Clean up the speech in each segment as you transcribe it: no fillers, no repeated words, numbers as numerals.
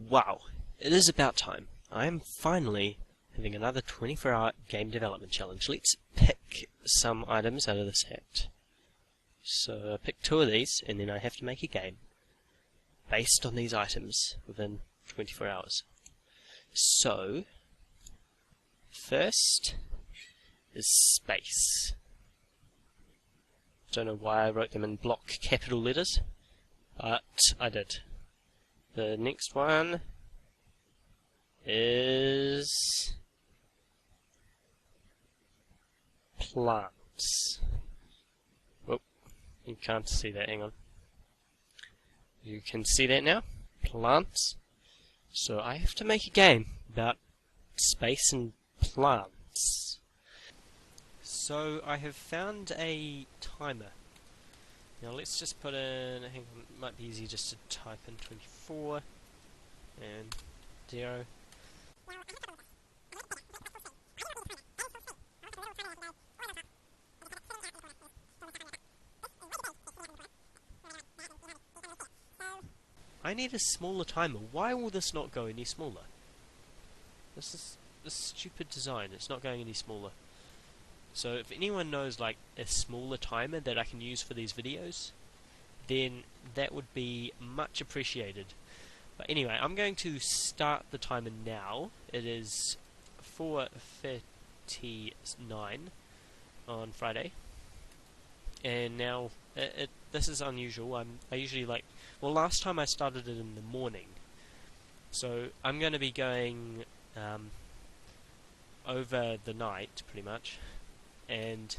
Wow, it is about time. I am finally having another 24-hour game development challenge. Let's pick some items out of this hat. So I pick 2 of these, and then I have to make a game based on these items within 24 hours. So, first is space. Don't know why I wrote them in block capital letters, but I did. The next one is plants. Oh, you can't see that, hang on. You can see that now? Plants. So I have to make a game about space and plants. So I have found a timer. Now let's just put in, hang on, it might be easy just to type in 24 and 0. I need a smaller timer. Why will this not go any smaller? This is this stupid design. It's not going any smaller. So if anyone knows like a smaller timer that I can use for these videos, then that would be much appreciated. But anyway, I'm going to start the timer now. It is 4:39 on Friday, and now this is unusual. I usually last time I started it in the morning, so I'm going to be going over the night pretty much, and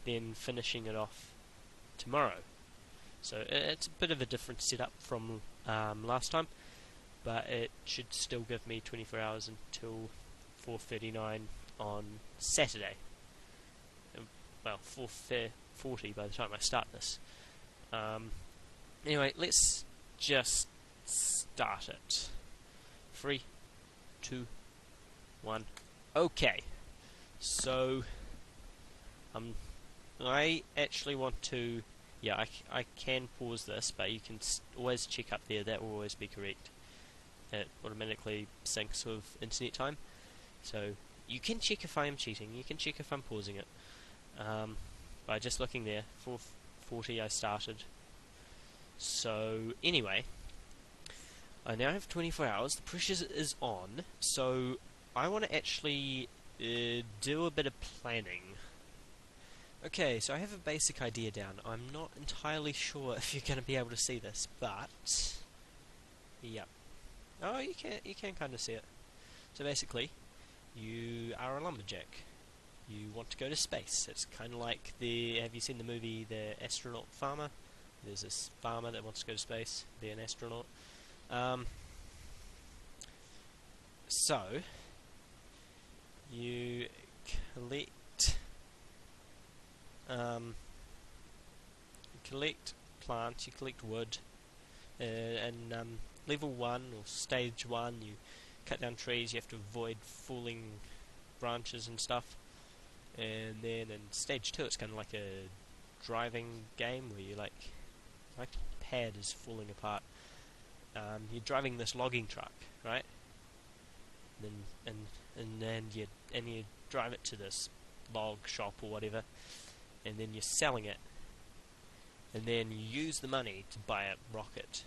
then finishing it off tomorrow. So it's a bit of a different setup from last time, but it should still give me 24 hours until 4:39 on Saturday. Well, 4:40 by the time I start this. Anyway, let's just start it. 3, 2, 1. Okay. So I actually want to. Yeah, I can pause this, but you can always check up there. That will always be correct. It automatically syncs with internet time, so you can check if I am cheating. You can check if I'm pausing it by just looking there. 4:40 I started. So anyway, I now have 24 hours. The pressure is on, so I want to actually do a bit of planning. Okay, so I have a basic idea down. I'm not entirely sure if you're going to be able to see this, but yep. Oh, you can kind of see it. So basically, you are a lumberjack. You want to go to space. It's kind of like have you seen the movie The Astronaut Farmer? There's this farmer that wants to go to space, be an astronaut. So you collect plants, you collect wood, and level 1 or stage 1 you cut down trees, you have to avoid falling branches and stuff, and then in stage 2 it's kind of like a driving game where you like the pad is falling apart. You're driving this logging truck, right? And then you drive it to this log shop or whatever, and then you're selling it, and then you use the money to buy a rocket,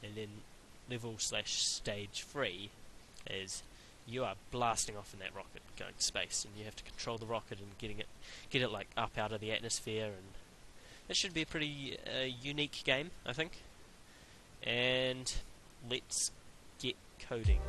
and then level/stage 3 is you are blasting off in that rocket going to space, and you have to control the rocket and get it like up out of the atmosphere, and it should be a pretty unique game, I think. And let's get coding.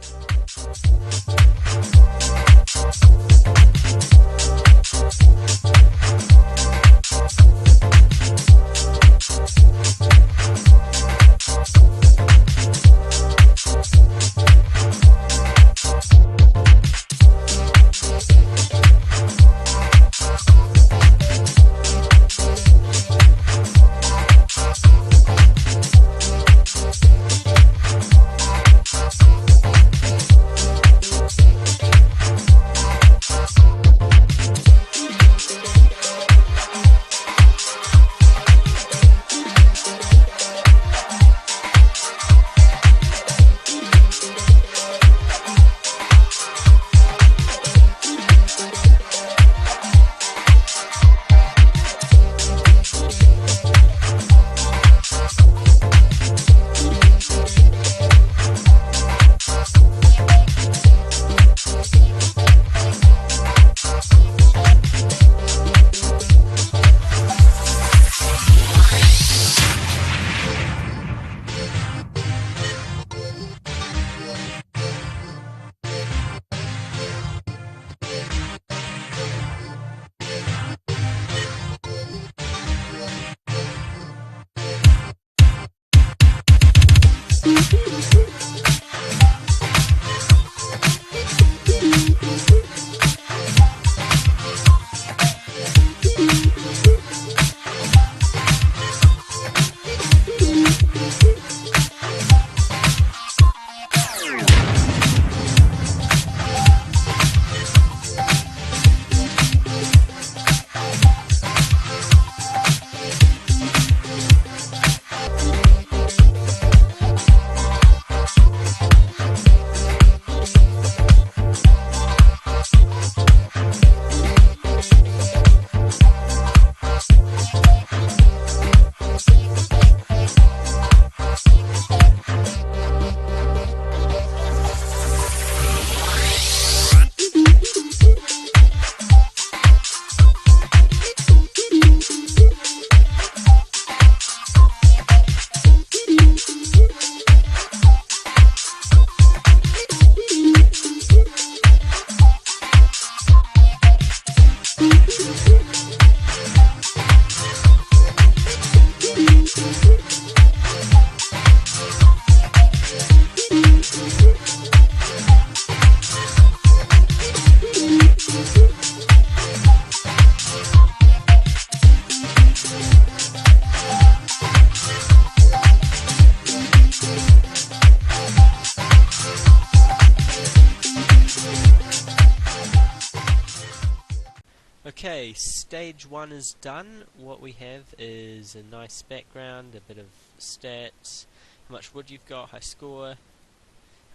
Okay, stage 1 is done. What we have is a nice background, a bit of stats, how much wood you've got, high score,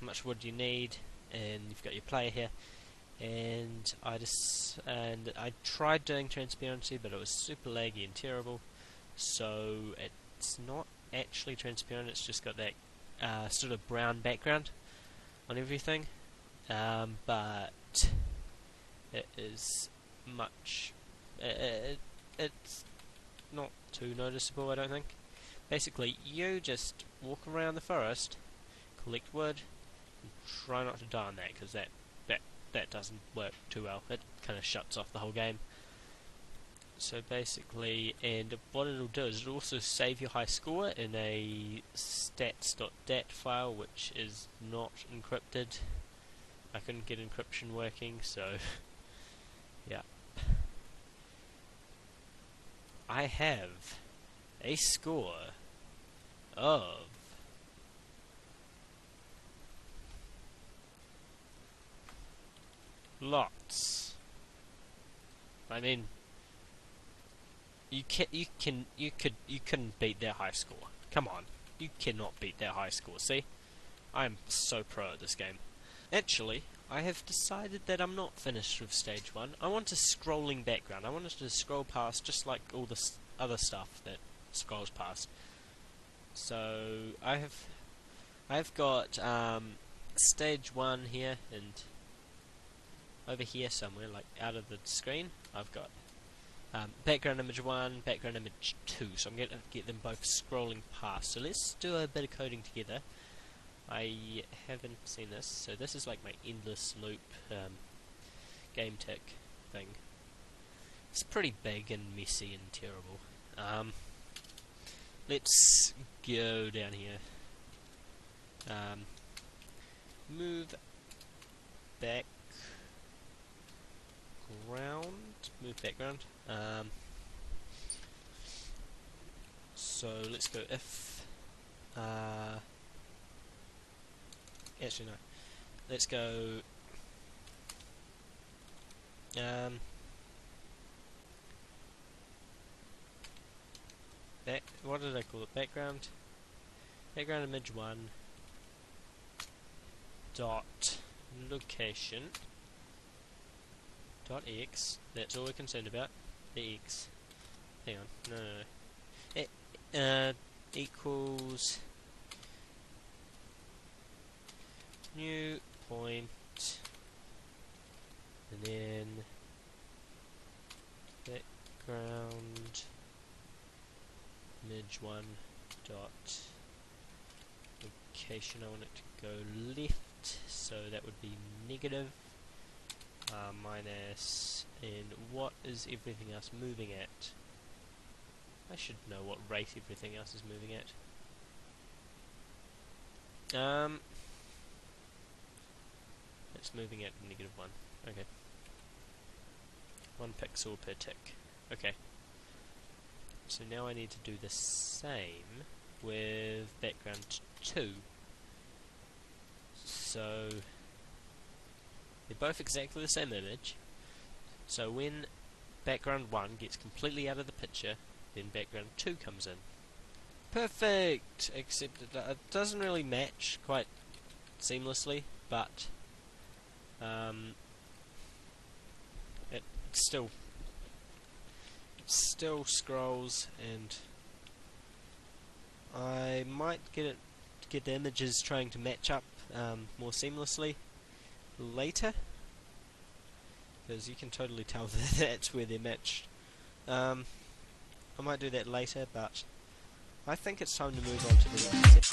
how much wood you need, and you've got your player here. And I tried doing transparency, but it was super laggy and terrible. So it's not actually transparent. It's just got that sort of brown background on everything, but it is much. It's not too noticeable, I don't think. Basically, you just walk around the forest, collect wood, and try not to die on that, because that doesn't work too well. It kind of shuts off the whole game. So basically, and what it'll do is it'll also save your high score in a stats.dat file, which is not encrypted. I couldn't get encryption working, so yeah. I have a score of lots. I mean, you couldn't beat that high score. Come on, you cannot beat that high score. See, I'm so pro at this game. Actually, I have decided that I'm not finished with stage 1. I want a scrolling background. I want it to scroll past just like all this other stuff that scrolls past. So I've got stage 1 here, and over here somewhere, like out of the screen, I've got background image 1, background image 2. So I'm going to get them both scrolling past. So let's do a bit of coding together. I haven't seen this, so this is like my endless loop game tick thing. It's pretty big and messy and terrible. Let's go down here. Move background. Move background. So let's go if. Actually no. Let's go. What did I call it? Background. Background image 1. Dot location. Dot x. That's all we're concerned about. The x. Hang on. No. Equals new point, and then background image 1 dot location. I want it to go left, so that would be negative minus, and what is everything else moving at? I should know what rate everything else is moving at. It's moving at -1. Okay. 1 pixel per tick. Okay. So now I need to do the same with background 2. So they're both exactly the same image. So when background 1 gets completely out of the picture, then background 2 comes in. Perfect! Except it doesn't really match quite seamlessly, but it still scrolls, and I might get the images trying to match up more seamlessly later, because you can totally tell that that's where they're matched. I might do that later, but I think it's time to move on to the next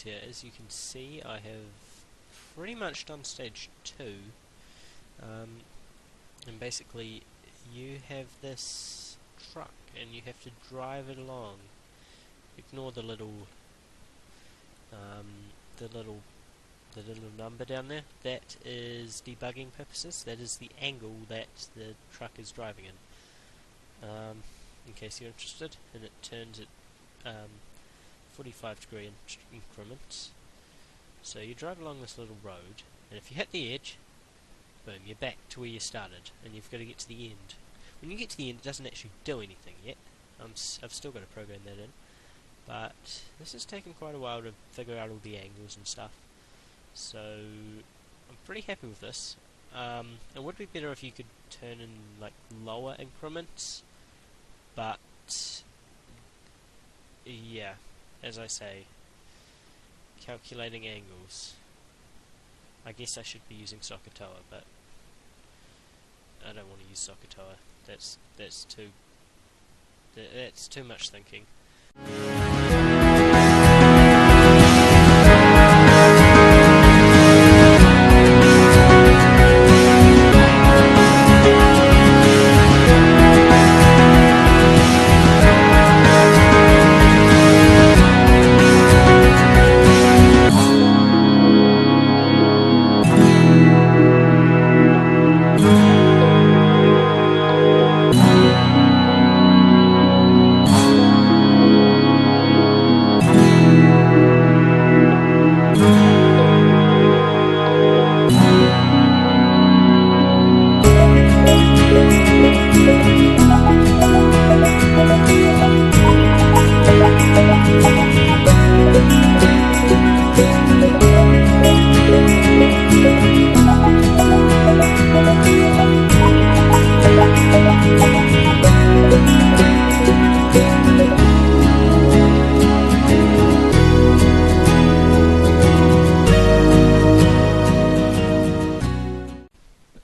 here. As you can see, I have pretty much done stage 2, and basically you have this truck and you have to drive it along. Ignore the little the little number down there. That is debugging purposes. That is the angle that the truck is driving in case you're interested, and it turns at 45-degree increments. So you drive along this little road, and if you hit the edge, boom, you're back to where you started, and you've got to get to the end. When you get to the end, it doesn't actually do anything yet. I've still got to program that in, but this has taken quite a while to figure out all the angles and stuff. So I'm pretty happy with this. It would be better if you could turn in like lower increments, but yeah, as I say, calculating angles. I guess I should be using Sokotoa, but I don't want to use Sokotoa. That's too much thinking.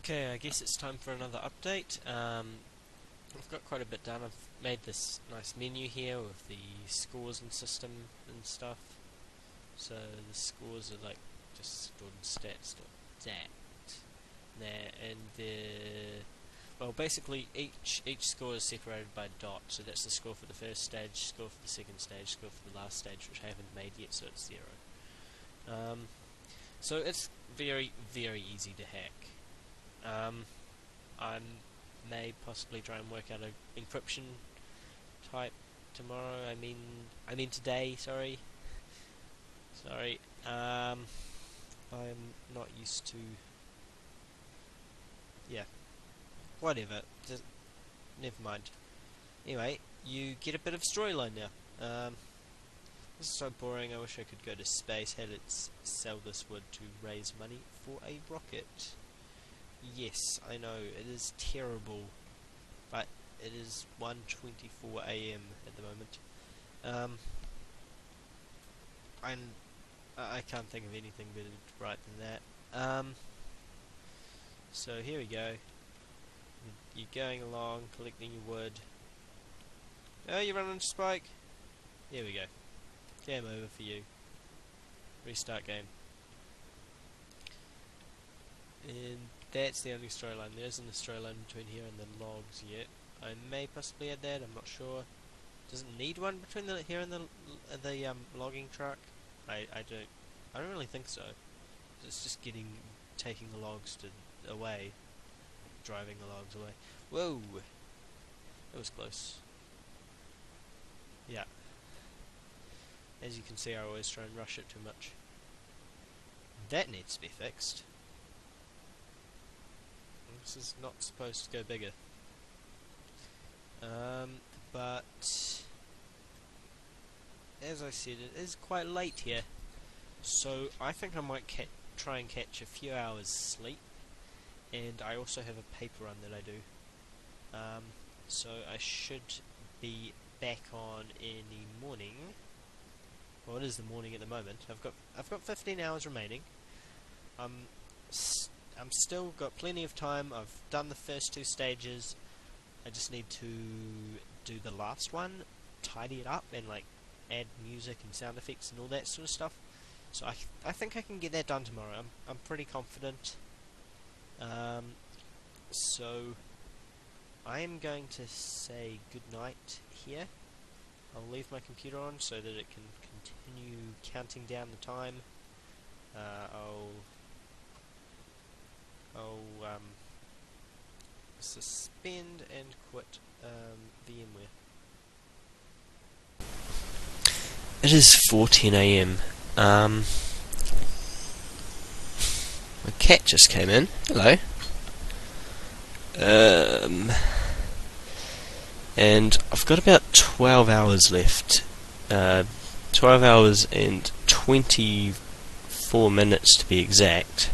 Okay, I guess it's time for another update. I've got quite a bit done. I've made this nice menu here with the scores and system and stuff. So the scores are like just stored in stats.dat there, and well, basically each score is separated by a dot. So that's the score for the first stage, score for the second stage, score for the last stage, which I haven't made yet, so it's 0. So it's very, very easy to hack. I may possibly try and work out an encryption type tomorrow. I mean today. Sorry. I'm not used to. Yeah. Whatever. Just, never mind. Anyway, you get a bit of storyline now. This is so boring. I wish I could go to space. Let's sell this wood to raise money for a rocket. Yes, I know, it is terrible, but it is 1:24 AM at the moment. I can't think of anything better to write than that. So here we go. You're going along, collecting your wood. Oh, you run into Spike. There we go. Game over for you. Restart game. And that's the only storyline. There isn't a storyline between here and the logs yet. I may possibly add that, I'm not sure. Does it need one between here and the logging truck? I don't really think so. It's just taking the logs away, driving the logs away. Whoa, that was close. Yeah. As you can see, I always try and rush it too much. That needs to be fixed. This is not supposed to go bigger. But as I said, it is quite late here, so I think I might try and catch a few hours sleep, and I also have a paper run that I do. So I should be back on in the morning. Well, it is the morning at the moment. I've got 15 hours remaining. I'm still got plenty of time. I've done the first 2 stages. I just need to do the last one, tidy it up, and like add music and sound effects and all that sort of stuff. So I think I can get that done tomorrow. I'm pretty confident. So I am going to say goodnight here. I'll leave my computer on so that it can continue counting down the time. I'll suspend and quit VMware. It is 4:10 AM. My cat just came in. Hello. And I've got about 12 hours left. 12 hours and 24 minutes to be exact.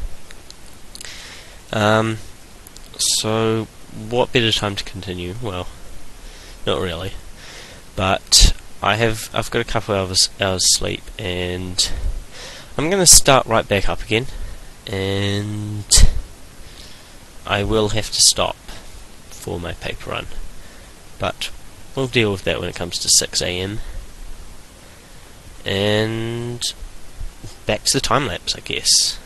So what better time to continue? Well, not really. But I've got a couple hours sleep, and I'm going to start right back up again, and I will have to stop for my paper run. But we'll deal with that when it comes to 6 AM. And back to the time lapse, I guess.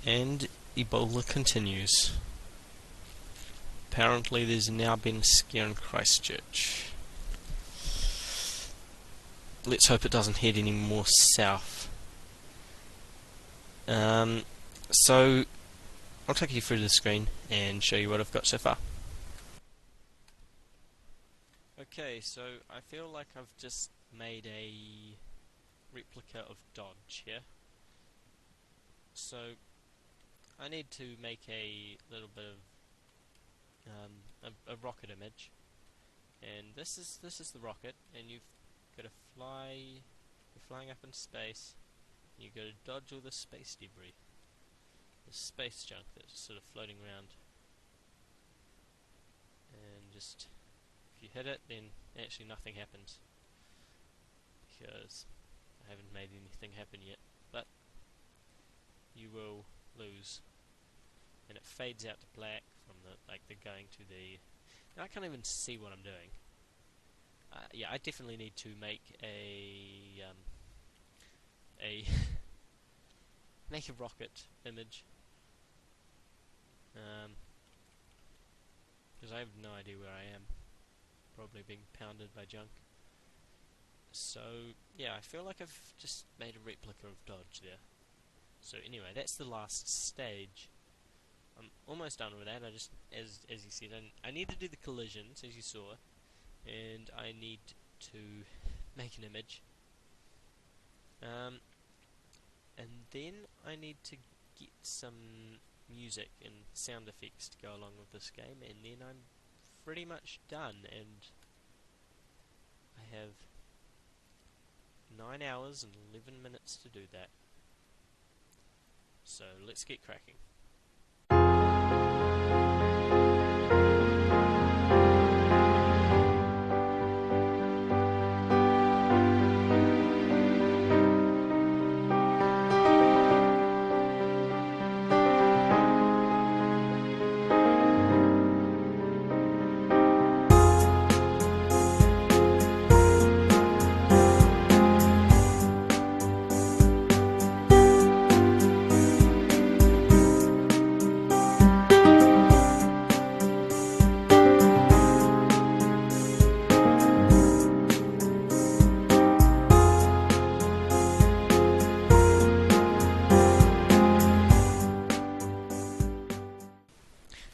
And Ebola continues. Apparently there's now been a scare in Christchurch. Let's hope it doesn't head any more south. So I'll take you through the screen and show you what I've got so far. Okay, so I feel like I've just made a replica of Dodge here. So I need to make a little bit of a rocket image, and this is the rocket, and you've got to fly. You're flying up in space. And you've got to dodge all the space debris, the space junk that's sort of floating around, and just if you hit it, then actually nothing happens because I haven't made anything happen yet, but you will lose. And it fades out to black from the going to the. Now I can't even see what I'm doing. Yeah, I definitely need to make a make a rocket image. Because I have no idea where I am. Probably being pounded by junk. So yeah, I feel like I've just made a replica of Dodge there. So anyway, that's the last stage. I'm almost done with that. I just, as you said, I need to do the collisions, as you saw, and I need to make an image. And then I need to get some music and sound effects to go along with this game, and then I'm pretty much done, and I have 9 hours and 11 minutes to do that. So let's get cracking.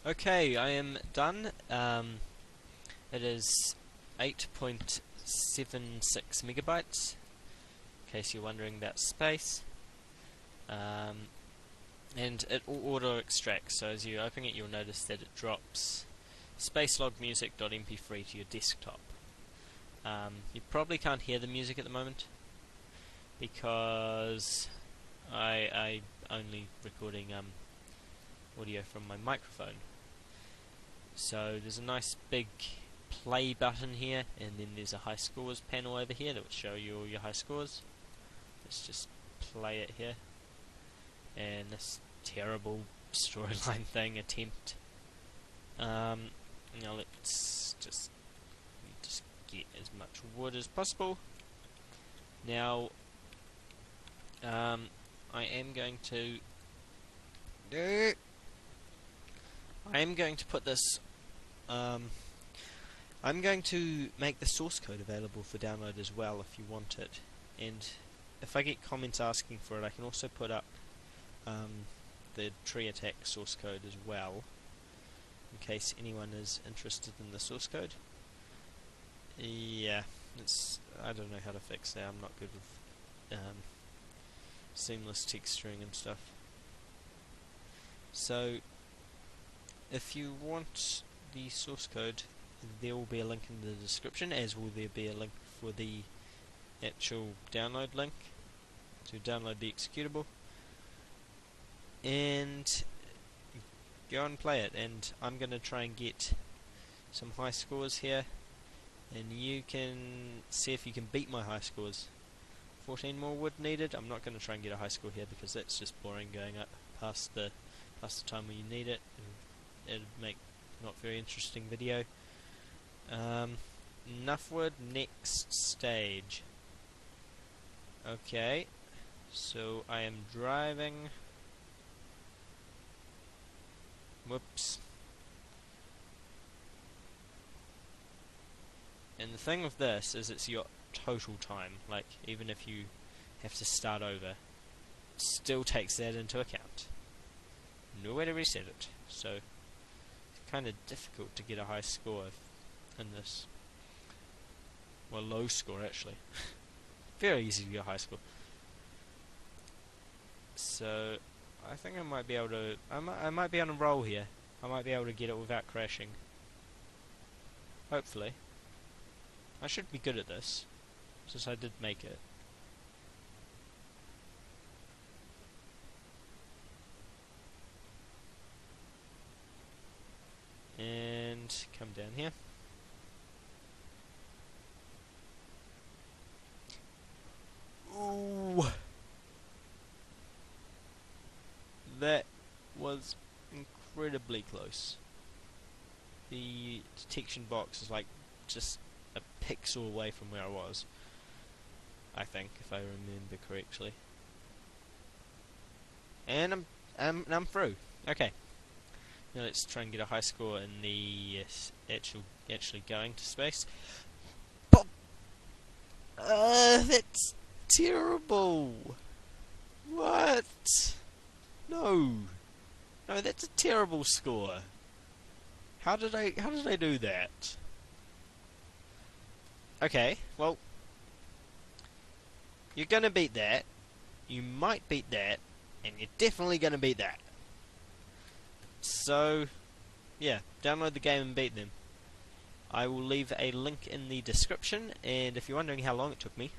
Okay, I am done. It is 8.76 megabytes, in case you're wondering about space. And it will auto extracts, so as you open it, you'll notice that it drops spacelogmusic.mp3 to your desktop. You probably can't hear the music at the moment because I only recording audio from my microphone. So there's a nice big play button here, and then there's a high scores panel over here that will show you all your high scores. Let's just play it here. And this terrible storyline thing attempt. Now let's just get as much wood as possible. Now I am going to put this I'm going to make the source code available for download as well if you want it, and if I get comments asking for it, I can also put up the tree attack source code as well, in case anyone is interested in the source code. Yeah, I don't know how to fix that. I'm not good with seamless texturing and stuff. So if you want the source code, there will be a link in the description, as will there be a link for the actual download link to download the executable, and go and play it. And I'm going to try and get some high scores here, and you can see if you can beat my high scores. 14 more wood needed. I'm not going to try and get a high score here because that's just boring, going up past the time where you need it, and it'd make not very interesting video. Enough wood, next stage. Okay, so I am driving. Whoops. And the thing with this is it's your total time. Like, even if you have to start over, it still takes that into account. Nowhere to reset it. So it's kind of difficult to get a high score in this. Well, low score actually. Very easy to get a high score. So I think I might be able to. I might be on a roll here. I might be able to get it without crashing. Hopefully. I should be good at this, since I did make it. And come down here. Ooh, that was incredibly close. The detection box is like just a pixel away from where I was, I think, if I remember correctly. And I'm through. Okay. Now let's try and get a high score in the actually going to space. Pop! That's terrible. What? No. No, that's a terrible score. How did I do that? Okay, well, you're gonna beat that. You might beat that, and you're definitely gonna beat that. So, yeah, download the game and beat them. I will leave a link in the description, and if you're wondering how long it took me,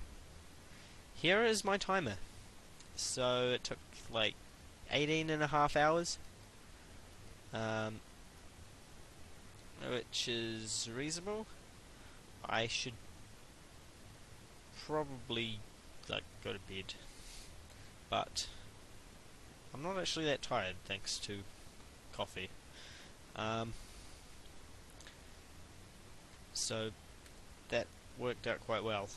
here is my timer. So it took like 18.5 hours, which is reasonable. I should probably like go to bed, but I'm not actually that tired thanks to coffee. So that worked out quite well.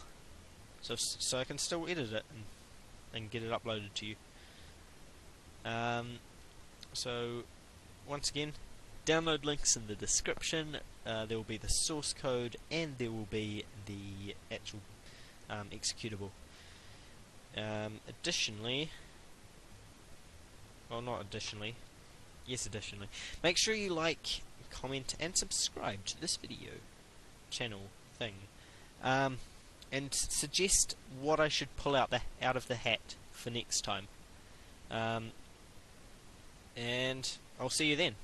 So I can still edit it and get it uploaded to you. So once again, download links in the description. There will be the source code, and there will be the actual executable. Additionally, well, not additionally, Yes, additionally. Make sure you like, comment, and subscribe to this video, channel, thing. And suggest what I should pull out of the hat for next time. And I'll see you then.